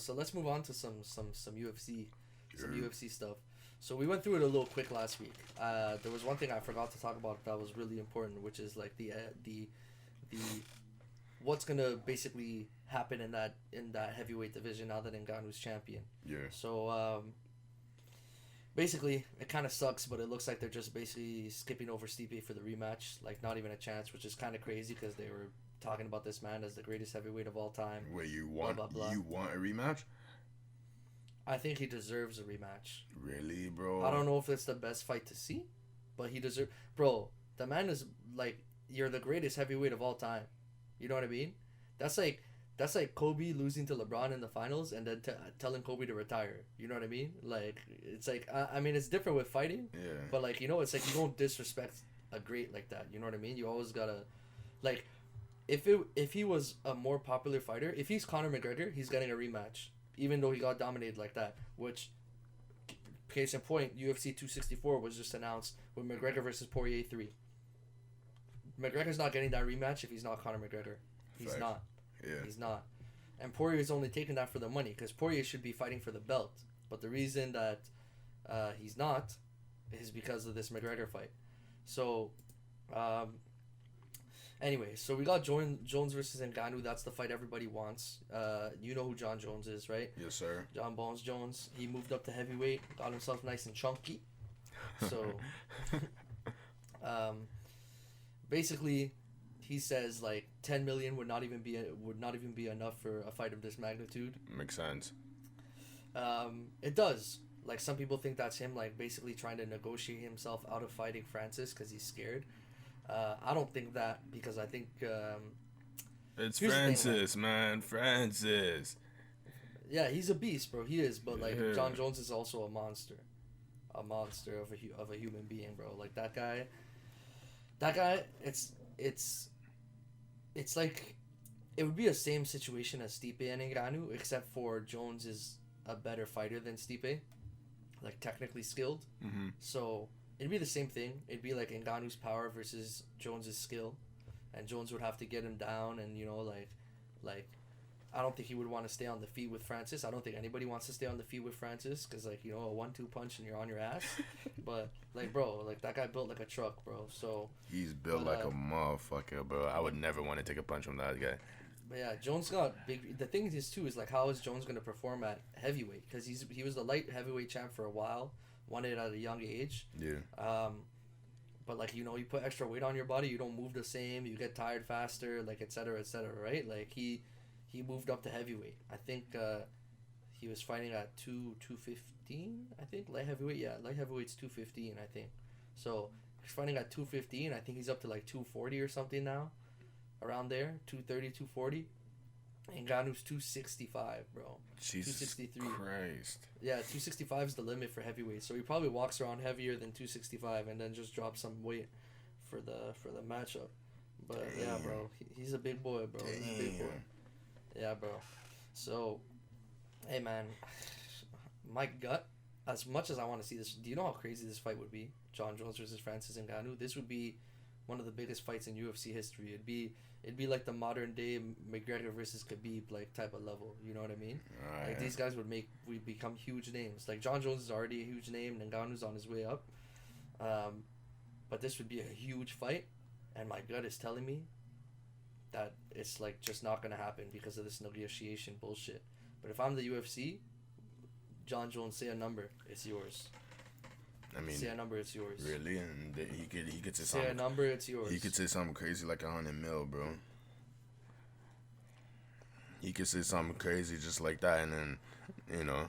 So let's move on to some UFC, some UFC stuff. So we went through it a little quick last week. There was one thing I forgot to talk about that was really important, which is like the what's gonna basically happen in that heavyweight division now that Ngannou's champion. Yeah. So basically, it kind of sucks, but it looks like they're just basically skipping over Stipe for the rematch. Like, not even a chance, which is kind of crazy because they were talking about this man as the greatest heavyweight of all time. Wait, you want blah, blah, blah. you want a rematch? I think he deserves a rematch. Really, bro? I don't know if it's the best fight to see, but he deserves... Bro, the man is, like, you're the greatest heavyweight of all time. You know what I mean? That's like Kobe losing to LeBron in the finals and then telling Kobe to retire. You know what I mean? Like, it's like, I mean, it's different with fighting. Yeah. But, like, you know, it's like you don't disrespect a great like that. You know what I mean? You always gotta... Like, if he was a more popular fighter, if he's Conor McGregor, he's getting a rematch. Even though he got dominated like that. Which, case in point, UFC 264 was just announced with McGregor versus Poirier 3. McGregor's not getting that rematch if he's not Conor McGregor. He's Fact. not. Yeah. He's not. And Poirier's only taking that for the money because Poirier should be fighting for the belt. But the reason that he's not is because of this McGregor fight. So, anyway, so we got Jones versus Ngannou. That's the fight everybody wants. You know who John Jones is, right? Yes, sir. John Bones Jones. He moved up to heavyweight, got himself nice and chunky. So, basically, he says like 10 million would not even be enough for a fight of this magnitude. Makes sense. It does. Like, some people think that's him like basically trying to negotiate himself out of fighting Francis because he's scared. I don't think that, because I think It's here's the thing, Francis, man. Francis. yeah, he's a beast, bro. He is, but like Yeah. John Jones is also a monster of a human being, bro. Like that guy, it's like it would be the same situation as Stipe and Nganu, except for Jones is a better fighter than Stipe, like technically skilled. Mm-hmm. So it'd be the same thing. It'd be like Ngannou's power versus Jones's skill, and Jones would have to get him down, and you know, like I don't think he would want to stay on the feet with Francis. I don't think anybody wants to stay on the feet with Francis because, like, you know, a 1-2 punch and you're on your ass. But like, bro, like that guy built like a truck, bro. So He's built like a motherfucker, bro. I would never want to take a punch from that guy. but yeah, Jones got big. The thing is too is like, how is Jones gonna perform at heavyweight? Because he was the light heavyweight champ for a while, won it at a young age. Yeah. But like, you know, you put extra weight on your body, you don't move the same, you get tired faster, like et cetera, right? Like he moved up to heavyweight. I think he was fighting at 215. I think light heavyweight. Yeah, light heavyweight's 215. I think. So he's fighting at 215. I think he's up to like 240 or something now, around there. 230, 240. Ngannou's 265, bro. Jesus 263. Christ. Yeah, 265 is the limit for heavyweight. So he probably walks around heavier than 265 and then just drops some weight for the matchup. But Damn. yeah, bro, he's a big boy, bro. He's a big boy. Yeah, bro. So, hey, man, my gut, as much as I want to see this, do you know how crazy this fight would be? John Jones versus Francis Ngannou. This would be one of the biggest fights in UFC history. It'd be like the modern day McGregor versus Khabib like type of level. You know what I mean? Like these guys would become huge names. Like John Jones is already a huge name, and Ngannou's on his way up. But this would be a huge fight, and my gut is telling me that it's like just not gonna happen because of this negotiation bullshit. But if I'm the UFC, John Jones, say a number, it's yours. I mean, say a number, it's yours. Really? And he could say say something. a number, it's yours. He could say something crazy like 100 mil, bro. He could say something crazy just like that, and then, you know.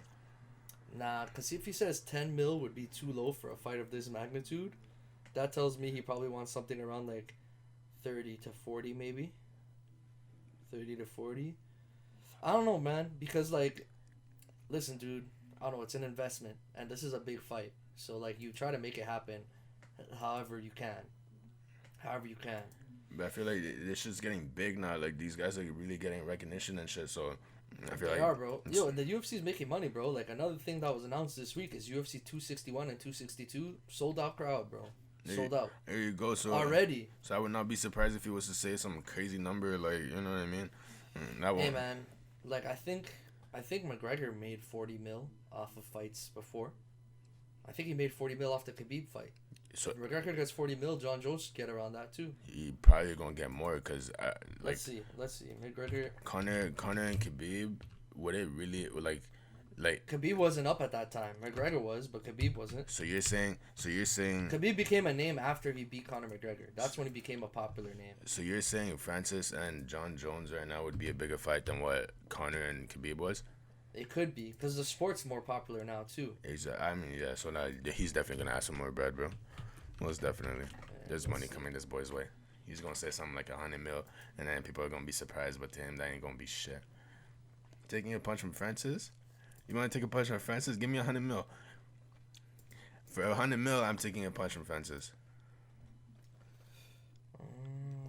Nah, because if he says 10 mil would be too low for a fight of this magnitude, that tells me he probably wants something around like 30 to 40 maybe. 30 to 40. I don't know, man, because like, listen, dude, I don't know, it's an investment, and this is a big fight. So like, you try to make it happen however you can. But I feel like this shit's getting big now. Like, these guys are really getting recognition and shit, so I feel They like... are, bro. Yo, and the UFC's making money, bro. Like, another thing that was announced this week is UFC 261 and 262 sold out crowd, bro. Sold out. There you go. So already. So I would not be surprised if he was to say some crazy number, like, you know what I mean? Hey, man, like, I think I think McGregor made 40 mil off of fights before. I think he made 40 mil off the Khabib fight. So if McGregor gets 40 mil, John Jones should get around that too. He probably gonna get more because let's see. McGregor, Conor and Khabib, would it really like Khabib wasn't up at that time. McGregor was, but Khabib wasn't. So you're saying Khabib became a name after he beat Conor McGregor. That's when he became a popular name. So you're saying Francis and John Jones right now would be a bigger fight than what Conor and Khabib was? It could be because the sport's more popular now too. Exactly. I mean, yeah. So now he's definitely gonna ask some more bread, bro. Most definitely. There's money coming this boy's way. He's gonna say something like 100 mil, and then people are gonna be surprised. But to him, that ain't gonna be shit. Taking a punch from Francis. You want to take a punch from Francis? Give me 100 mil. For 100 mil, I'm taking a punch from Francis.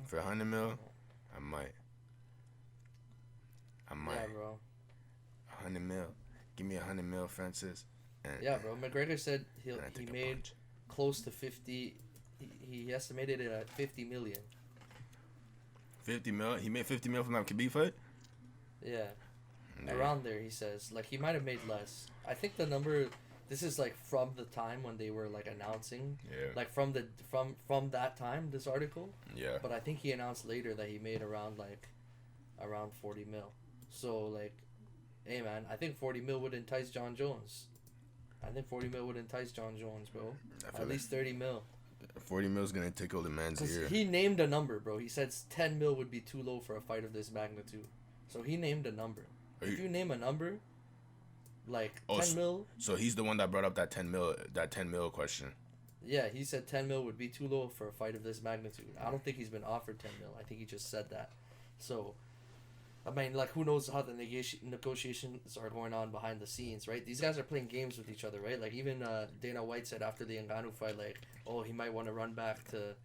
For 100 mil, I might. Yeah, bro. 100 mil. Give me 100 mil, Francis. And yeah, bro. McGregor said he made close to 50. He estimated it at 50 million. 50 mil? He made 50 mil from that Khabib fight? Yeah. Around there, he says. Like, he might have made less. I think the number... This is, like, from the time when they were, like, announcing. Yeah. Like, from that time, this article. Yeah. But I think he announced later that he made around 40 mil. So, like, hey, man, I think 40 mil would entice John Jones. I think 40 mil would entice John Jones, bro. At least 30 mil. 40 mil is going to tickle the man's ear. He named a number, bro. He said 10 mil would be too low for a fight of this magnitude. So he named a number. If you name a number, like 10 mil. So he's the one that brought up that 10 mil question. Yeah, he said 10 mil would be too low for a fight of this magnitude. I don't think he's been offered 10 mil. I think he just said that. So, I mean, like, who knows how the negotiations are going on behind the scenes, right? These guys are playing games with each other, right? Like, even Dana White said after the Nganu fight, like, oh, he might want to run back to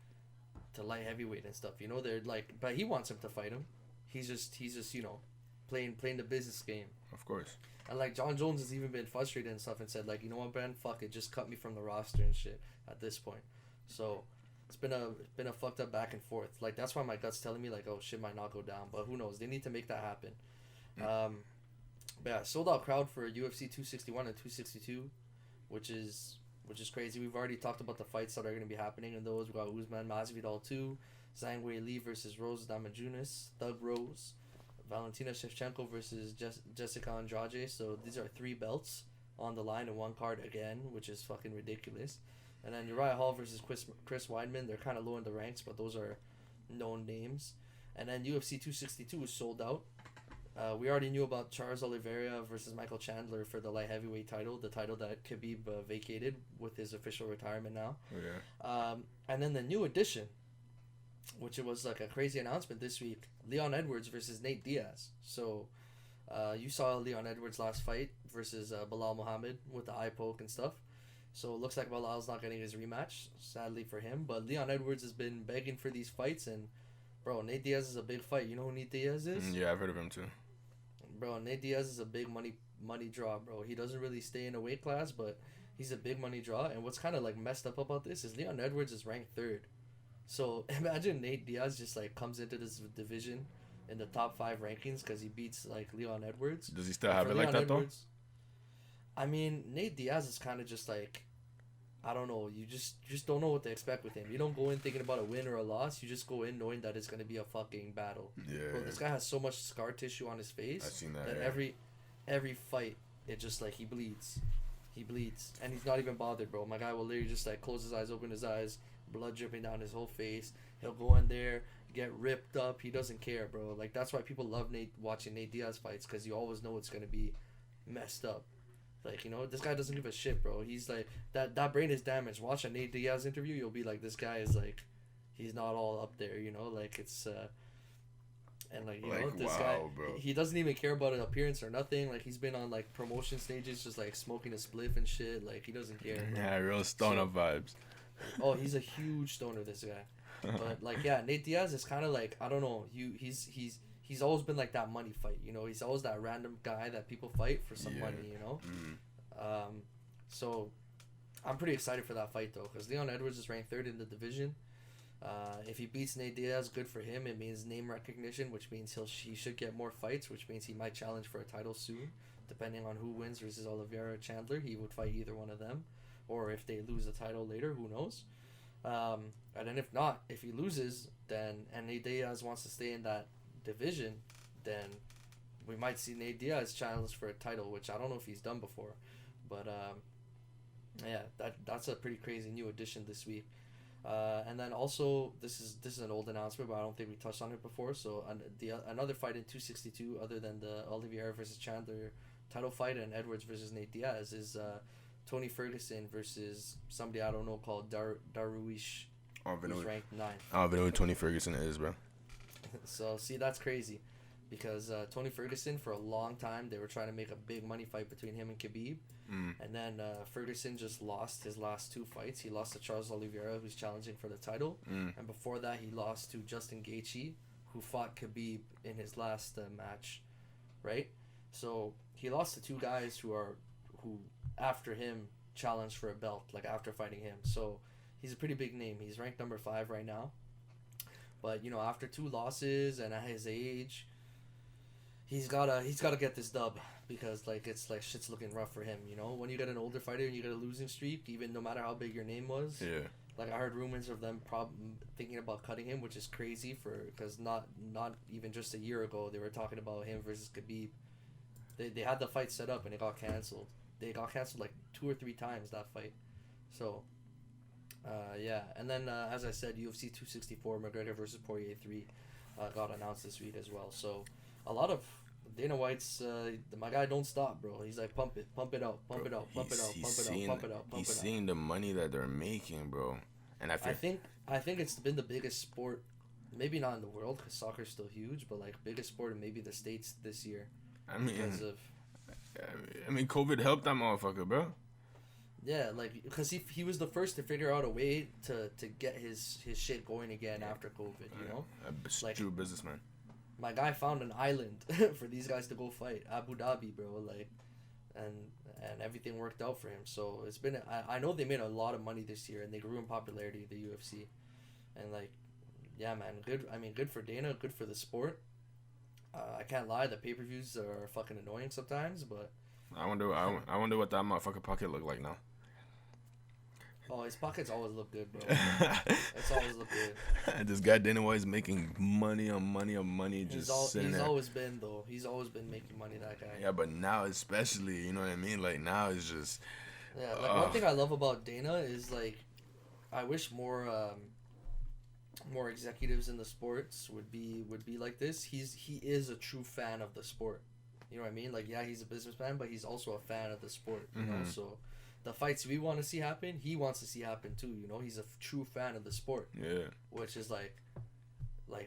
light heavyweight and stuff. You know, they're like, but he wants him to fight him. He's just you know, playing the business game. Of course. And, like, John Jones has even been frustrated and stuff and said, like, you know what, Ben, fuck it, just cut me from the roster and shit at this point. So, it's been a fucked up back and forth. Like, that's why my gut's telling me, like, oh, shit might not go down. But who knows? They need to make that happen. But yeah, sold out crowd for UFC 261 and 262, which is crazy. We've already talked about the fights that are going to be happening in those. We got Usman Masvidal 2, Zhang Weili versus Rose Namajunas, Thug Rose, Valentina Shevchenko versus Jessica Andrade. So these are 3 belts on the line in one card again, which is fucking ridiculous. And then Uriah Hall versus Chris Weidman. They're kind of low in the ranks, but those are known names. And then UFC 262 is sold out. We already knew about Charles Oliveira versus Michael Chandler for the light heavyweight title, the title that Khabib vacated with his official retirement now. Yeah. And then the new addition, which it was like a crazy announcement this week, Leon Edwards versus Nate Diaz. So you saw Leon Edwards' last fight versus Bilal Muhammad with the eye poke and stuff. So it looks like Bilal's not getting his rematch, sadly for him. But Leon Edwards has been begging for these fights, and bro, Nate Diaz is a big fight. You know who Nate Diaz is? Yeah, I've heard of him too. Bro, Nate Diaz is a big money draw, bro. He doesn't really stay in a weight class, but he's a big money draw. And what's kind of like messed up about this is Leon Edwards is ranked 3rd. So imagine Nate Diaz just like comes into this division in the top 5 rankings because he beats like Leon Edwards. Does he still have it like that Edwards, though? I mean, Nate Diaz is kind of just like, I don't know. You just don't know what to expect with him. You don't go in thinking about a win or a loss. You just go in knowing that it's gonna be a fucking battle. Yeah. Bro, this guy has so much scar tissue on his face. I've seen that. That yeah. every fight, it just like he bleeds, and he's not even bothered, bro. My guy will literally just like close his eyes, open his eyes, blood dripping down his whole face. He'll go in there, get ripped up. He doesn't care, bro. Like that's why people love watching Nate Diaz fights, because you always know it's gonna be messed up. Like, you know, this guy doesn't give a shit, bro. He's like, that brain is damaged. Watch a Nate Diaz interview, you'll be like, this guy is like, he's not all up there, you know? Like, it's, and like, you know, this guy, bro. He doesn't even care about an appearance or nothing. Like, he's been on, like, promotion stages just, like, smoking a spliff and shit. Like, he doesn't care. Bro. Yeah, real stoner vibes. Oh, he's a huge stoner, this guy. But, like, yeah, Nate Diaz is kind of like, I don't know, he's always been like that money fight, you know. He's always that random guy that people fight for some money, you know. So I'm pretty excited for that fight though, because Leon Edwards is ranked 3rd in the division. If he beats Nate Diaz, good for him. It means name recognition, which means he should get more fights, which means he might challenge for a title soon. Depending on who wins versus Oliveira or Chandler, he would fight either one of them. Or if they lose the title later, who knows? And then if not, if he loses, and Nate Diaz wants to stay in that division, then we might see Nate Diaz challenge for a title, which I don't know if he's done before. But yeah, that's a pretty crazy new addition this week. And then also, this is an old announcement, but I don't think we touched on it before. So another fight in 262, other than the Oliveira versus Chandler title fight and Edwards versus Nate Diaz, is Tony Ferguson versus somebody I don't know called Daruish, who's ranked 9th. I don't even know who Tony Ferguson is, bro. So see, that's crazy, because Tony Ferguson, for a long time they were trying to make a big money fight between him and Khabib. And then Ferguson just lost his last 2 fights. He lost to Charles Oliveira, who's challenging for the title. And before that, he lost to Justin Gaethje, who fought Khabib in his last match, right? So he lost to 2 guys who after him challenged for a belt, like after fighting him. So he's a pretty big name. He's ranked number 5 right now. But, you know, after 2 losses and at his age, he's gotta get this dub, because like it's like shit's looking rough for him, you know. When you get an older fighter and you get a losing streak, even no matter how big your name was, like I heard rumors of them thinking about cutting him, which is crazy, because not even just a year ago they were talking about him versus Khabib. They had the fight set up and it got canceled. They got canceled like 2 or 3 times, that fight. So yeah, and then as I said, UFC 264 McGregor versus Poirier 3 got announced this week as well. So a lot of Dana White's my guy don't stop, bro. He's like pump it out, pump it out, pump it out, pump it out. He's seeing the money that they're making, bro. And I think it's been the biggest sport, maybe not in the world because soccer's still huge, but like biggest sport in maybe the States this year. I mean, COVID helped that motherfucker, bro. Yeah, like because he was the first to figure out a way to get his shit going again after COVID. You know, like true businessman. My guy found an island for these guys to go fight, Abu Dhabi, bro. Like, and everything worked out for him. So it's been. I know they made a lot of money this year, and they grew in popularity, the UFC, and like, yeah, man, good. I mean, good for Dana, good for the sport. I can't lie, the pay-per-views are fucking annoying sometimes, but I wonder what that motherfucker pocket look like now. Oh, his pockets always look good, bro. It's always look good. This guy Dana White is making money on money on money. He's always been, though. He's always been making money, that guy. Yeah, but now especially, you know what I mean? Like, now it's just... Yeah, like, one thing I love about Dana is, like, I wish more executives in the sports would be like this. He is a true fan of the sport. You know what I mean? Like, yeah, he's a businessman, but he's also a fan of the sport, you know? So... the fights we want to see happen, he wants to see happen too, you know? He's a true fan of the sport. Yeah. Which is like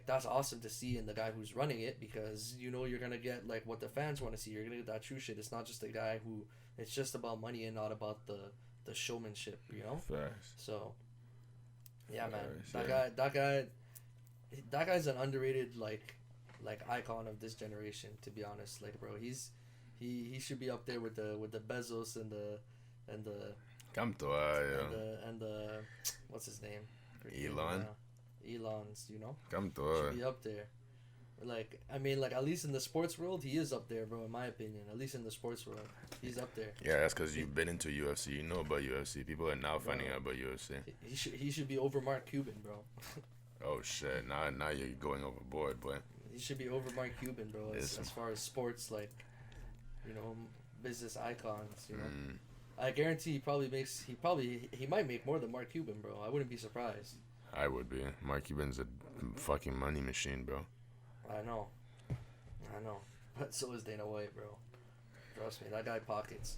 that's awesome to see in the guy who's running it, because, you know, you're going to get, like, what the fans want to see. You're going to get that true shit. It's not just a guy who... it's just about money and not about the showmanship, you know? Facts. So, yeah, man. That guy's an underrated, like icon of this generation, to be honest. Like, bro, he should be up there with the Bezos and the what's his name? Elon's, you know? Should be up there. Like, I mean, like, at least in the sports world, he is up there, bro, in my opinion. At least in the sports world, he's up there. Yeah, that's because you've been into UFC. You know about UFC. People are now finding out about UFC. He should be over Mark Cuban, bro. Oh, shit. Now you're going overboard, boy. He should be over Mark Cuban, bro, as far as sports, like, you know, business icons, you know? I guarantee he might make more than Mark Cuban, bro. I wouldn't be surprised. I would be. Mark Cuban's a fucking money machine, bro. I know. But so is Dana White, bro. Trust me, that guy pockets.